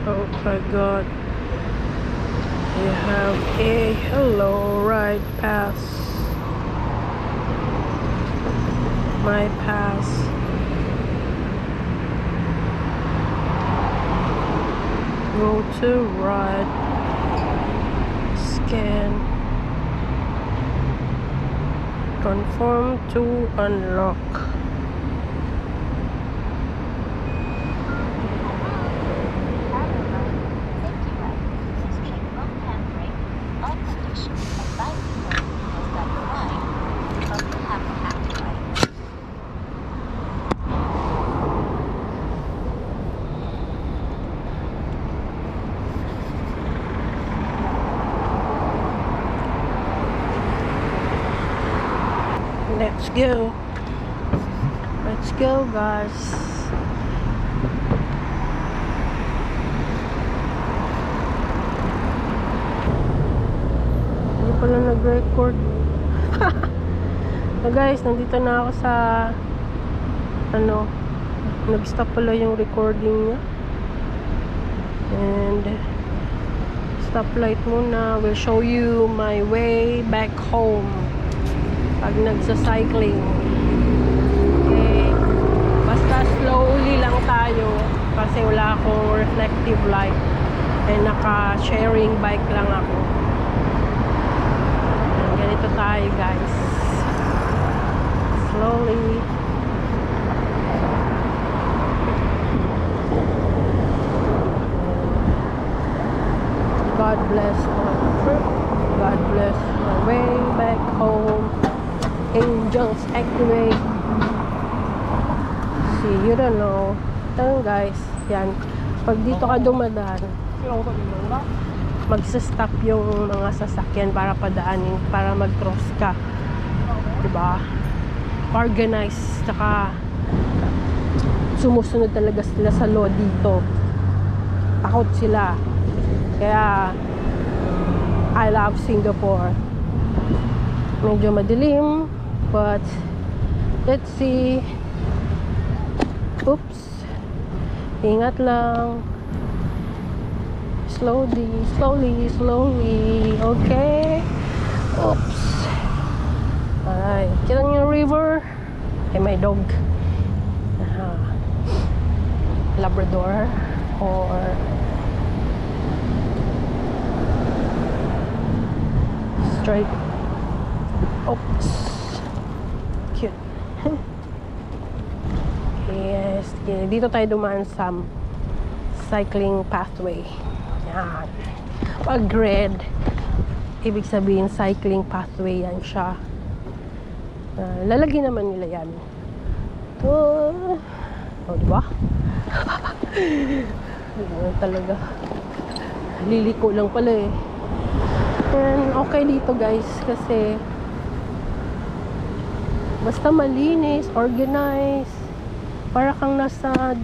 Oh my god. We have a hello ride pass. My pass. Go to ride. Scan. Confirm to unlock. Let's go. Let's go, guys. Hindi pala nag-record. So guys, nandito na ako sa nag-stop pala yung recording niya. And stoplight muna. Will show you my way back home pag nagsa-cycling. Okay, basta slowly lang tayo kasi wala akong reflective light and naka-sharing bike lang ako. And ganito tayo, guys, slowly. God bless my trip. God bless my way back home. Angels activate. See, you don't know. Ito guys, yan. Pag dito ka dumadaan, magsa-stop yung mga sasakyan para padaanin, para mag-cross ka. Diba? Organized, tsaka sumusunod talaga sila sa law dito. Takot sila. Kaya, I love Singapore. Medyo madilim. But let's see. Oops. Ingat lang. Slowly, slowly, slowly. Okay. Oops. Alright. Kita niyo yung river. Ay, may dog. Labrador. Or straight. Oops. Cute. Yes. Dito tayo dumaan sa cycling pathway. Yan. Pag red, ibig sabihin cycling pathway yan siya. Lalagyan naman nila yan. Oh, diba? Talaga. Liliko lang pala eh. And okay dito guys kasi basta malinis, organized, para kang nasa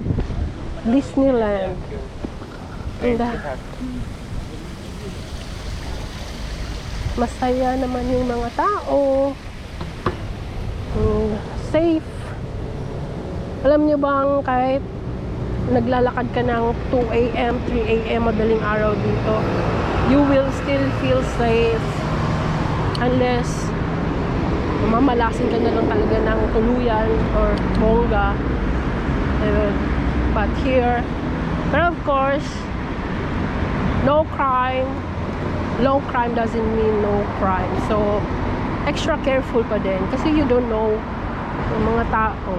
Disneyland. And masaya naman yung mga tao. Safe. Alam nyo bang kahit naglalakad ka ng 2 AM, 3 AM madaling araw dito, you will still feel safe unless mamalasin ka na lang talaga ng tuluyan or bongga. But here, but of course, no crime. Low crime doesn't mean no crime. So, extra careful pa din. Kasi you don't know, yung mga tao,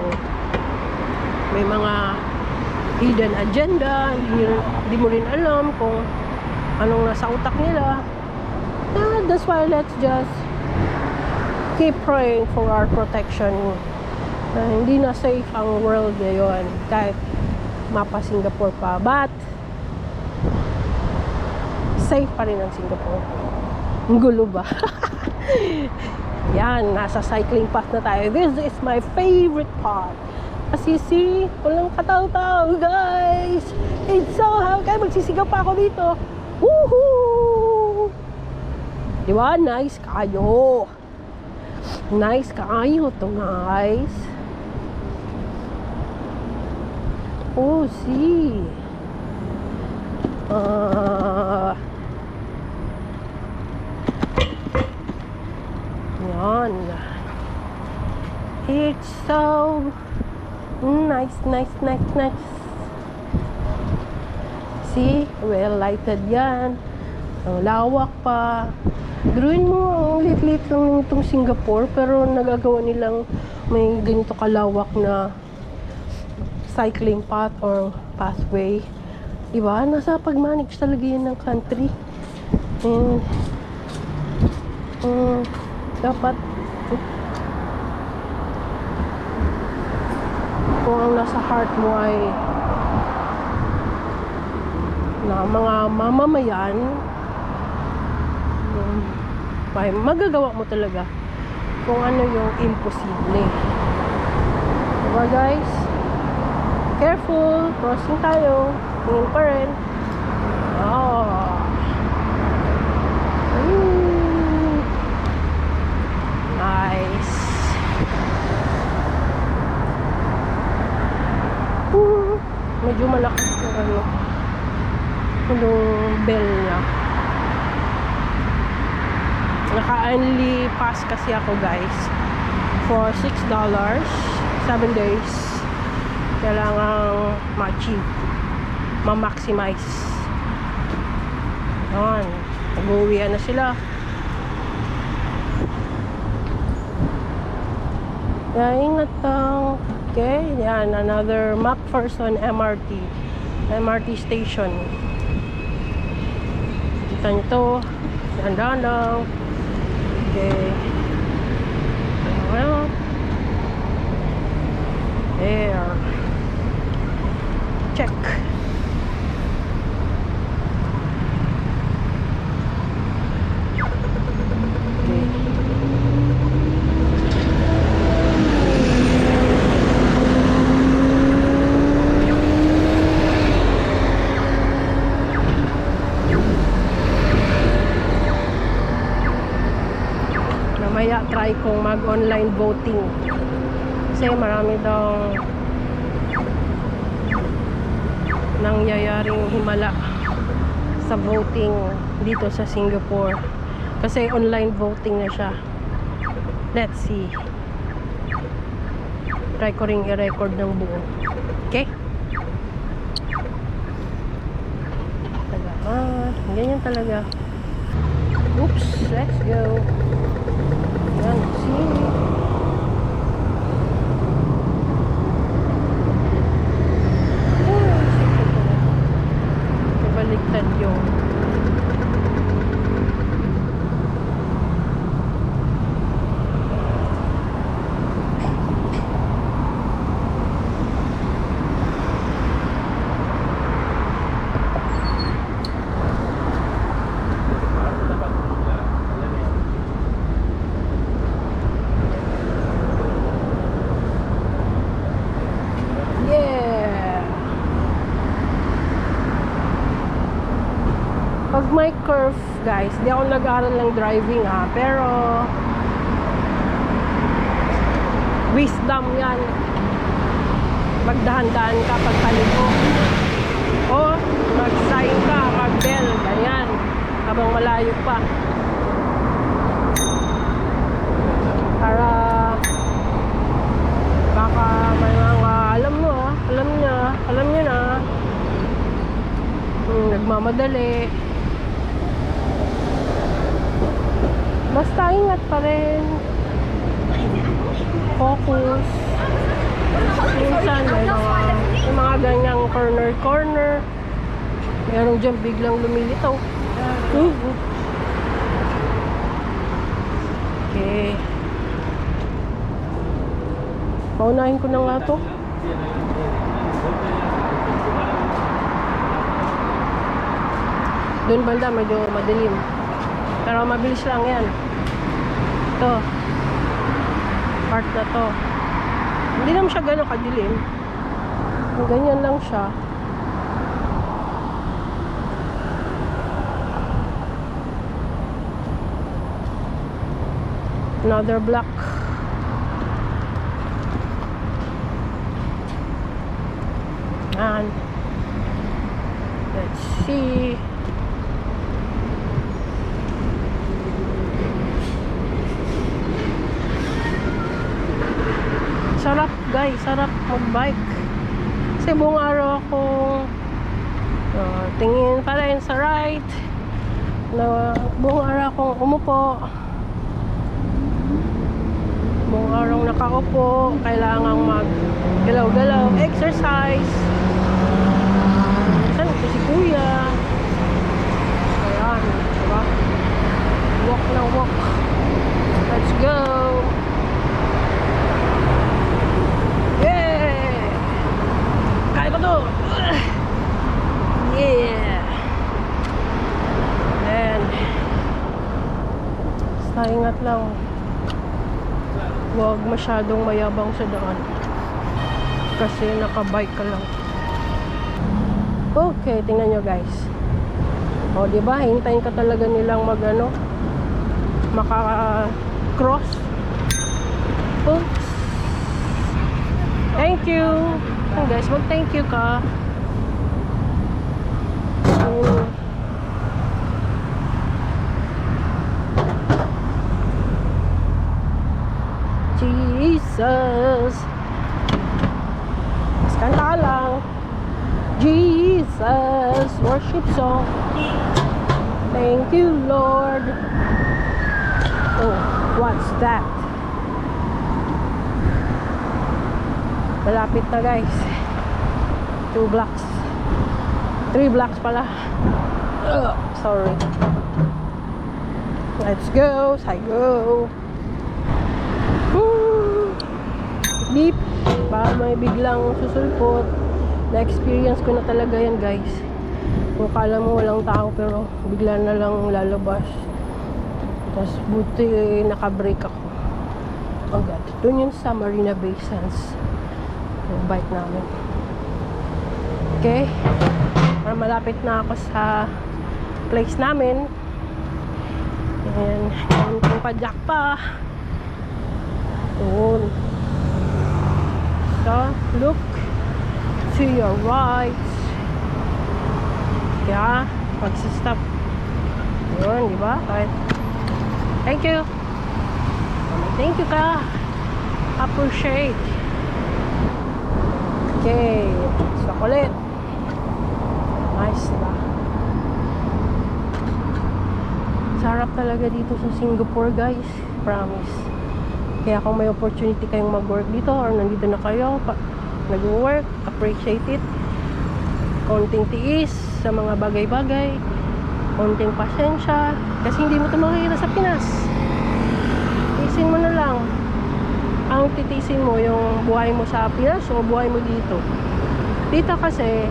may mga hidden agenda, hindi mo rin alam kung anong nasa utak nila. That's why let's just keep praying for our protection. Hindi na safe ang world ngayon kahit mapa Singapore pa, but safe pa rin ang Singapore. Ang gulo ba? Yan, nasa cycling path na tayo. This is my favorite part. Kasi see, walang kataw-taw, guys. It's so hot. Kaya magsisigaw pa ako dito. Woohoo! Diba? Nice kayo. Nice kayo to, guys. Oh, see. Nice, nice, nice, nice. See? Well lighted yan. Ang lawak pa. Biruin mo, ang lit-lit lang itong Singapore, pero nagagawa nilang may ganito kalawak na cycling path or pathway. Diba? Nasa pag-manage talaga yan ng country. And dapat kung ang nasa heart mo ay na mga mamamayan, ay magagawa mo talaga kung ano yung imposible. Diba guys? Careful, crossing tayo. Tingin pa rin. Nice. Medyo malakas yung yung bell niya. Naka-only pass kasi ako guys for $6, 7 days. Kailangan ma-achieve, ma-maximize. Yan, mag-uwian na sila. Kaya ingat lang. Okay, yan, another MacPherson MRT station. Kita nyo to, dahan-dahan lang. Okay. Well, there. Check. Mamaya try kong mag-online voting. Kasi marami daw nangyayaring himala sa voting dito sa Singapore. Kasi online voting na siya. Let's see. Try ko ring i-record ng buo. Okay? Ganyan talaga. Oops, let's go. Yan, see. Baliktad yung pag may curve guys, di ako nag-aaral ng driving ha, pero wisdom yan. Magdahan-dahan ka pag taliko, o mag-sign ka, mag-bell, ganyan habang malayo pa, para baka may mga alam niya na nagmamadali. Basta ingat pa rin. Focus. Minsan may mga ganyang corner. Meron dyan biglang lumilitaw. Okay. Paunahin ko na nga to. Doon banda medyo madilim. Pero mabilis lang yan. Ito. Part na to. Hindi naman siya gano'ng kadilim. Ganyan lang siya. Another block. And let's see. Sarap guys, sarap mag-bike. Kasi buong araw akong tingin pa rin sa right. Buong araw akong umupo. Buong araw nakaupo. Kailangang mag-galaw-galaw, exercise. Saan ito si Kuya? Ayan, diba? Walk na walk. Let's go! Yeah! Kaya ko to! Yeah! And basta ingat lang. Huwag masyadong mayabang sa daan. Kasi nakabike ka lang. Okay, tingnan nyo guys. O, diba? Hintayin ka talaga nilang maka-cross. Oops. Thank you. Oh, guys, mag-thank you ka. Jesus. Mas kanta lang. Jesus. Worship song. Thank you, Lord. Oh, what's that? Malapit na guys. 2 blocks. 3 blocks pala. Sorry. Let's go. I go. Deep. Baka may biglang susulpot. Na-experience ko na talaga yan guys. Kung kala mo walang tao pero bigla na lang lalabas. Tapos buti naka-brake ako. Oh God. Doon yun sa Marina Bay Sands. Yung bike namin. Okay. Malapit na ako sa place namin. And yung padyak pa. Doon. So, look to your right. Yeah, magsistop. Yun, diba? Right. Thank you. Thank you ka. Appreciate. Okay. So, ulit. Nice, diba? Sarap talaga dito sa Singapore, guys. Promise. Kaya kung may opportunity kayong mag-work dito or nandito na kayo, nag-work, appreciate it. Konting tiis sa mga bagay-bagay. Konting pasensya. Kasi hindi mo ito makikita sa Pinas. Tiisin mo na lang. Ang titisin mo yung buhay mo sa Pinas o buhay mo dito. Dito kasi,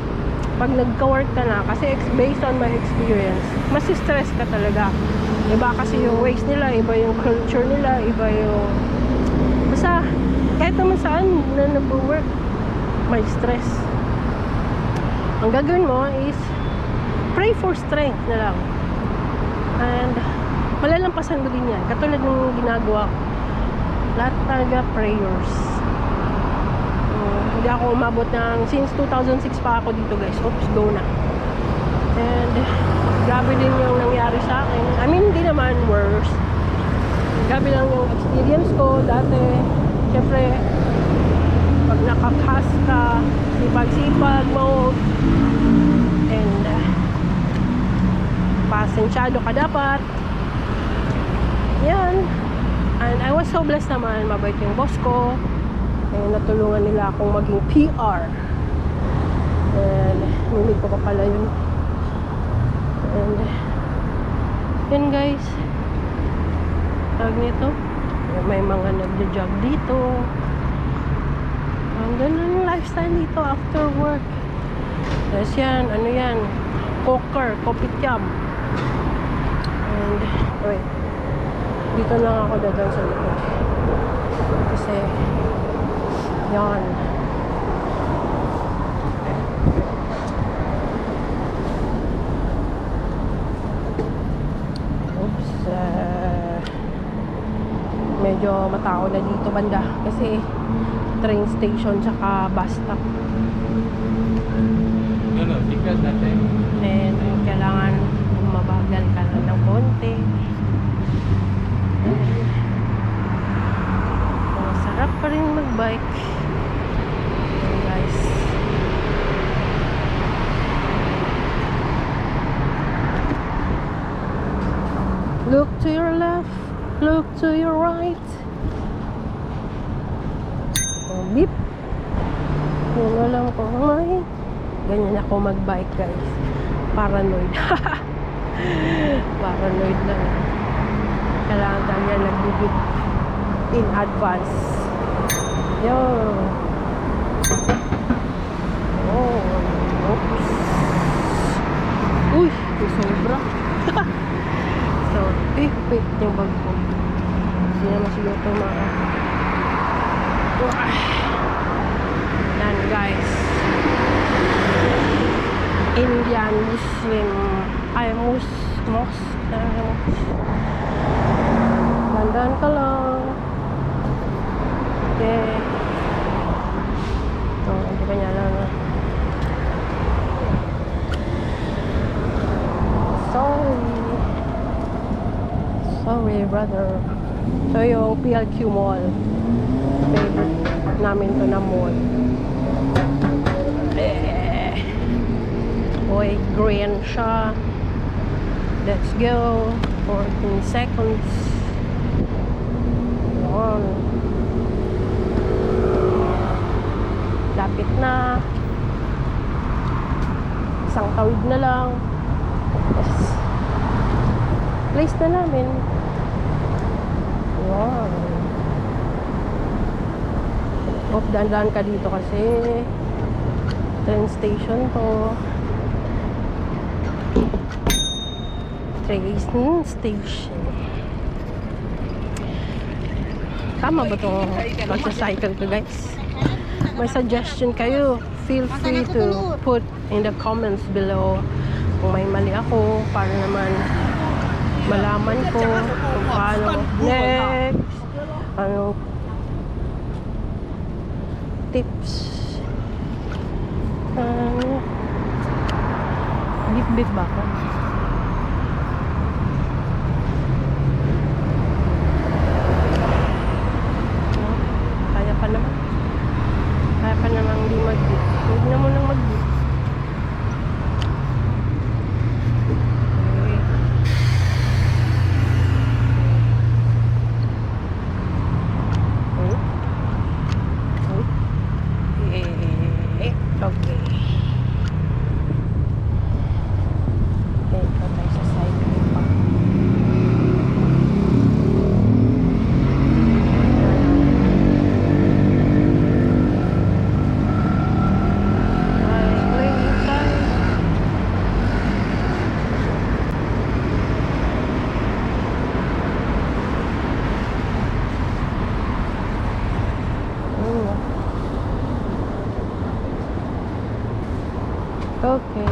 pag nagka-work ka na, kasi based on my experience, mas stress ka talaga. Iba kasi yung ways nila, iba yung culture nila, iba yung... Basta, kahit naman saan na nag-work, may stress. Ang gagawin mo is pray for strength na lang. And malalampasan mo din yan. Katulad ng ginagawa ko. Lahat talaga prayers. Hindi ako umabot ng since 2006 pa ako dito guys. Oops, go na. And grabe din yung nangyari sa akin. I mean, hindi naman worse. Grabe lang yung experience ko dati. Siyempre, pag nakakas ka, sipag-sipag mo, and pasensyado ka dapat. Yan. And I was so blessed naman. Mabait yung boss ko. And natulungan nila akong maging PR. And nunod ko pa pala yun. And yun guys. Tawag nito. May mga nagja-jog dito. Ang ganun yung lifestyle dito after work. Tapos yan, ano yan, Coker, Kopitiam. And, wait. Dito lang ako dadaan sa likod. Kasi, yan. Oops. Medyo matao na dito banda. Kasi, train station tsaka bus stop. Because natin. And kailangan mabagal ka lang ng konti. Sarap pa rin mag-bike. Ayan guys. Look to your left. Look to your right. Oh, beep. Yung alam ko, ay, ganyan ako mag-bike, guys. Paranoid. Paranoid lang. Kailangan talaga nag-beep in advance. Yo. Oh. Oops. Uy, sobra. So, wait yung bag ko. Hindi naman siguro ito yan, guys. Indian Muslim mosque. Dandan ka lang. Okay. Hindi ka niya lang. Sorry, brother. So, yung PLQ Mall. Favorite namin to na mall. Uy, green siya. Let's go. 14 seconds. Yun. Lapit na. Isang tawid na lang. Yes. Place na namin. Wow. Off, daan ka dito kasi train station to. Train station. Tama ba ito? Magsa-cycle ko, guys. May suggestion kayo, feel free to put in the comments below kung may mali ako para naman malaman ko kung paano next, ano tips. Bit ba ako? Kaya pa naman hindi mag-bit. Huwag na mo nang mag-bit. Okay.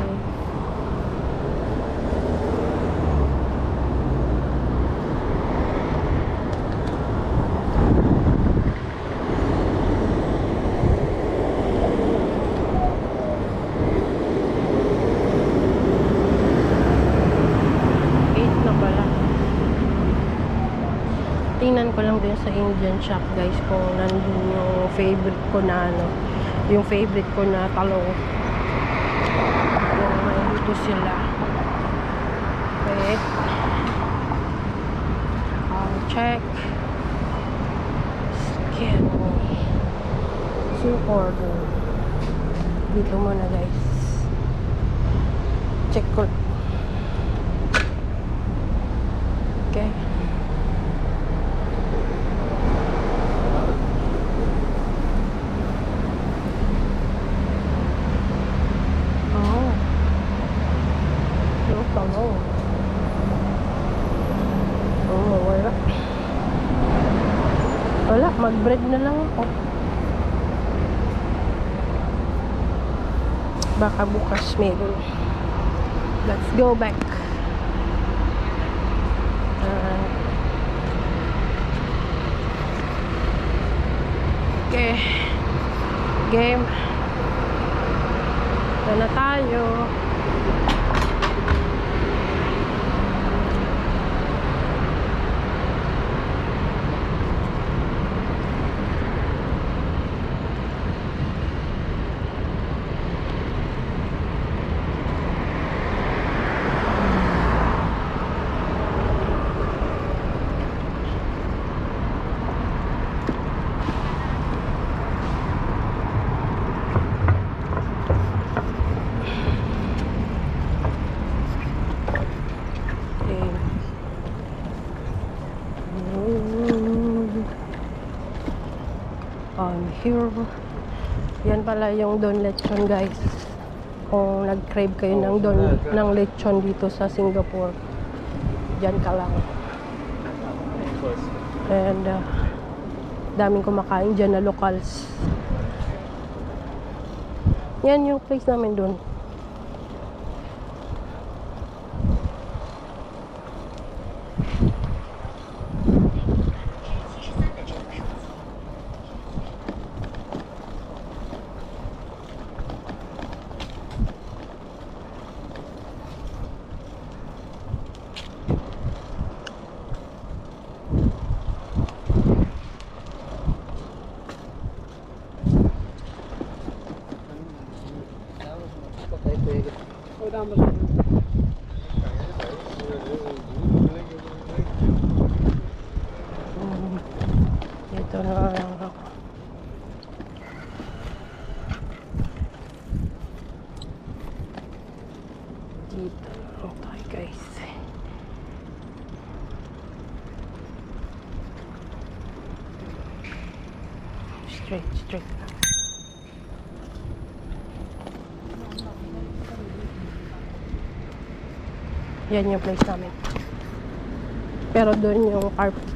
Tingnan ko lang din sa Indian shop, guys, kung nandun yung favorite ko na yung favorite ko na talong. Yung may dito sila. Wait. I'll check. Scan. So order. Dito muna, guys. Check ko. Okay. Wala, mag-bread na lang ako. Baka bukas meron. Let's go back. Okay. Game. Ito na tayo. Here. Yan pala yung Don Lechon, guys. Kung nag-crave kayo ng lechon dito sa Singapore, dyan ka lang. And daming kumakain dyan na locals. Yan yung place namin doon. Dito na lang ako. Dito lang tayo, guys. Straight lang. Yan yung place namin. Pero doon yung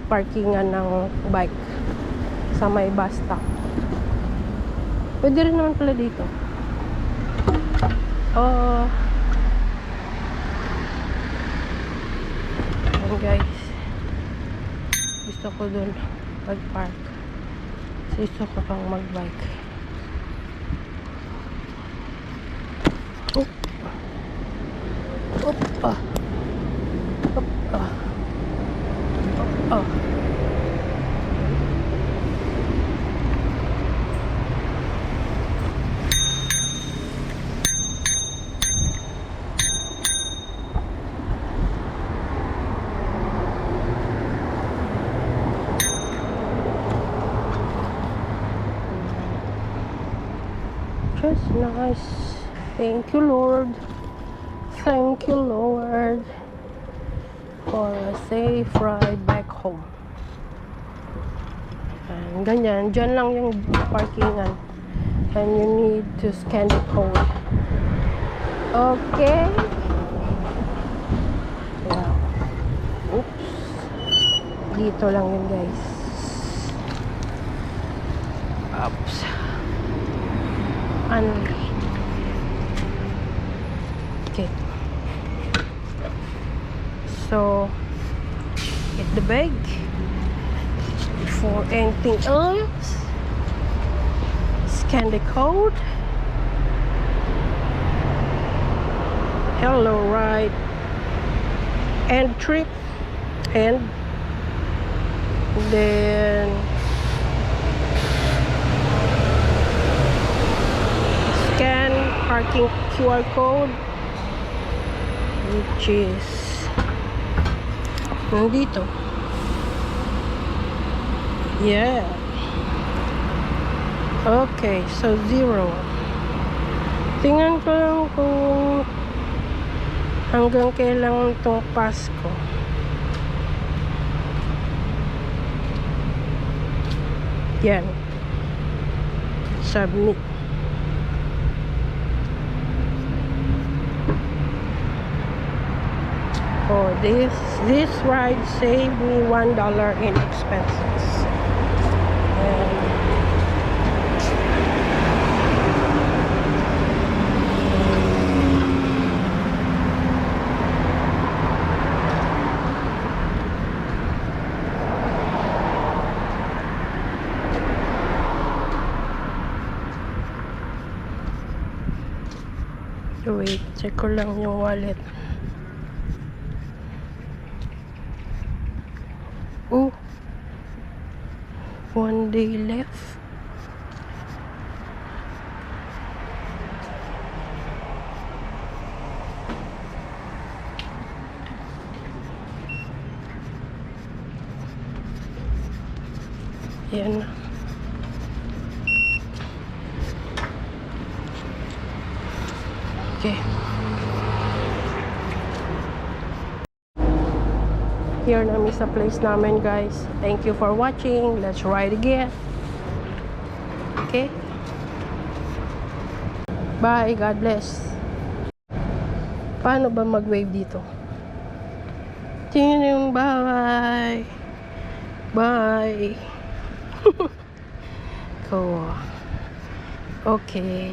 parkingan ng bike sa may bus stop. Pwede rin naman pala dito. Ayan, guys. Gusto ko doon mag-park. Gusto ko pang mag-bike. Just nice. Thank you, Lord. Thank you, Lord, for a safe ride back home. And ganyan, dyan lang yung parkingan. And you need to scan the code. Okay. Wow. Oops. Dito lang yun, guys. Oops. Okay. So, get the bag. Before anything else, scan the code. Hello, right? End trip. And then scan parking QR code, which is nandito. Yeah. Okay, so 0. Tingnan ko lang kung hanggang kailan itong pass ko. Yan. Submit. Oh, this ride saved me $1 in expenses. Wait, check ko lang yung wallet. Oh, 1 day left. Yan. Okay. Here na sa place namin, guys. Thank you for watching. Let's ride again. Okay? Bye. God bless. Paano ba mag-wave dito? Tingnan yung bye. Bye. Cool. Okay.